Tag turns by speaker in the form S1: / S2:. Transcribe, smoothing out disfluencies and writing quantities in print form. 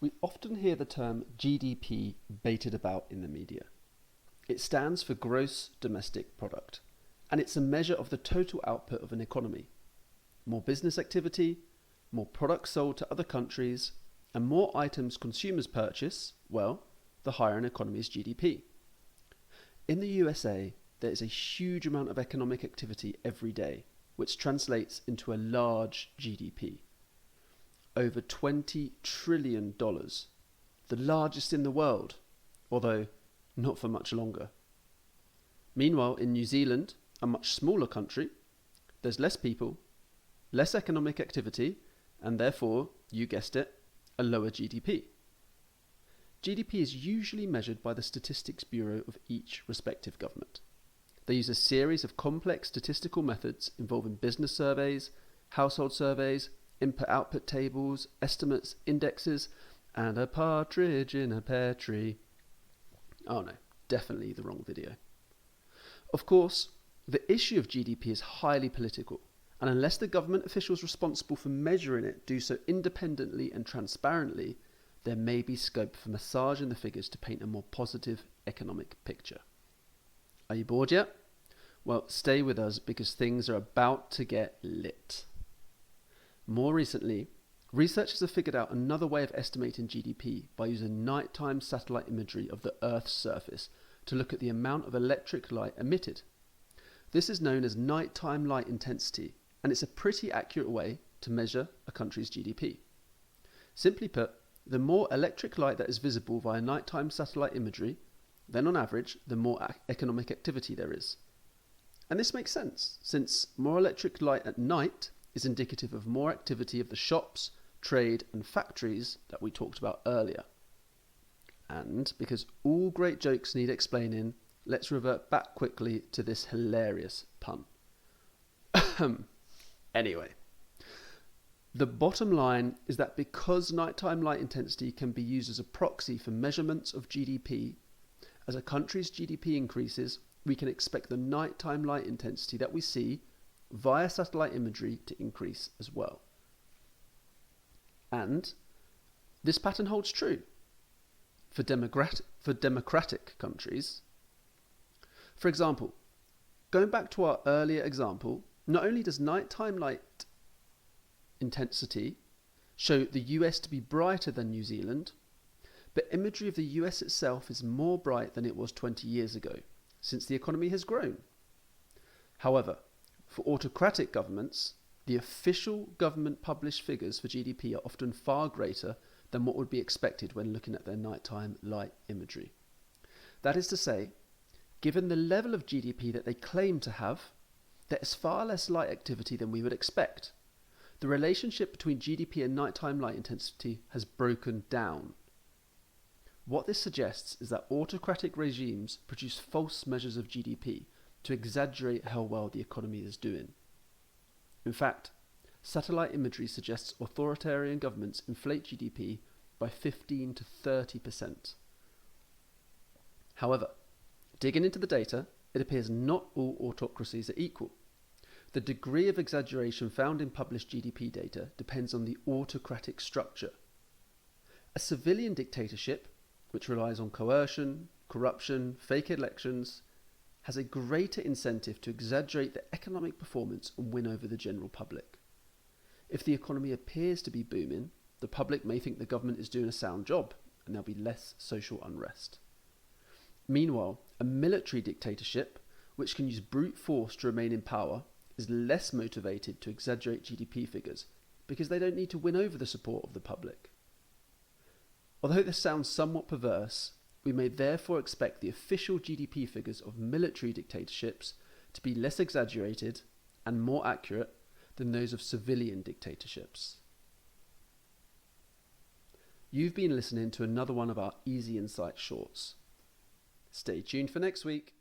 S1: We often hear the term GDP baited about in the media. It stands for Gross Domestic Product, and it's a measure of the total output of an economy. More business activity, more products sold to other countries, and more items consumers purchase, well, the higher an economy's GDP. In the USA, there is a huge amount of economic activity every day, which translates into a large GDP. Over $20 trillion, the largest in the world, although not for much longer. Meanwhile, in New Zealand, a much smaller country, there's less people, less economic activity, and therefore, you guessed it, a lower GDP. GDP is usually measured by the Statistics Bureau of each respective government. They use a series of complex statistical methods involving business surveys, household surveys, input-output tables, estimates, indexes, and a partridge in a pear tree. Oh no, definitely the wrong video. Of course, the issue of GDP is highly political, and unless the government officials responsible for measuring it do so independently and transparently, there may be scope for massaging the figures to paint a more positive economic picture. Are you bored yet? Well, stay with us because things are about to get lit. More recently, researchers have figured out another way of estimating GDP by using nighttime satellite imagery of the Earth's surface to look at the amount of electric light emitted. This is known as nighttime light intensity, and it's a pretty accurate way to measure a country's GDP. Simply put, the more electric light that is visible via nighttime satellite imagery, then on average, the more economic activity there is. And this makes sense, since more electric light at night is indicative of more activity of the shops, trade and factories that we talked about earlier. And because all great jokes need explaining, let's revert back quickly to this hilarious pun. Anyway, the bottom line is that because nighttime light intensity can be used as a proxy for measurements of GDP, as a country's GDP increases, we can expect the nighttime light intensity that we see via satellite imagery to increase as well. And this pattern holds true for democratic countries. For example, going back to our earlier example, not only does nighttime light intensity show the US to be brighter than New Zealand, but imagery of the US itself is more bright than it was 20 years ago, since the economy has grown. However, for autocratic governments, the official government published figures for GDP are often far greater than what would be expected when looking at their nighttime light imagery. That is to say, given the level of GDP that they claim to have, there is far less light activity than we would expect. The relationship between GDP and nighttime light intensity has broken down. What this suggests is that autocratic regimes produce false measures of GDP to exaggerate how well the economy is doing. In fact, satellite imagery suggests authoritarian governments inflate GDP by 15 to 30%. However, digging into the data, it appears not all autocracies are equal. The degree of exaggeration found in published GDP data depends on the autocratic structure. A civilian dictatorship, which relies on coercion, corruption, fake elections, has a greater incentive to exaggerate the economic performance and win over the general public. If the economy appears to be booming, the public may think the government is doing a sound job and there'll be less social unrest. Meanwhile, a military dictatorship, which can use brute force to remain in power, is less motivated to exaggerate GDP figures because they don't need to win over the support of the public. Although this sounds somewhat perverse, we may therefore expect the official GDP figures of military dictatorships to be less exaggerated and more accurate than those of civilian dictatorships. You've been listening to another one of our Easy Insight shorts. Stay tuned for next week.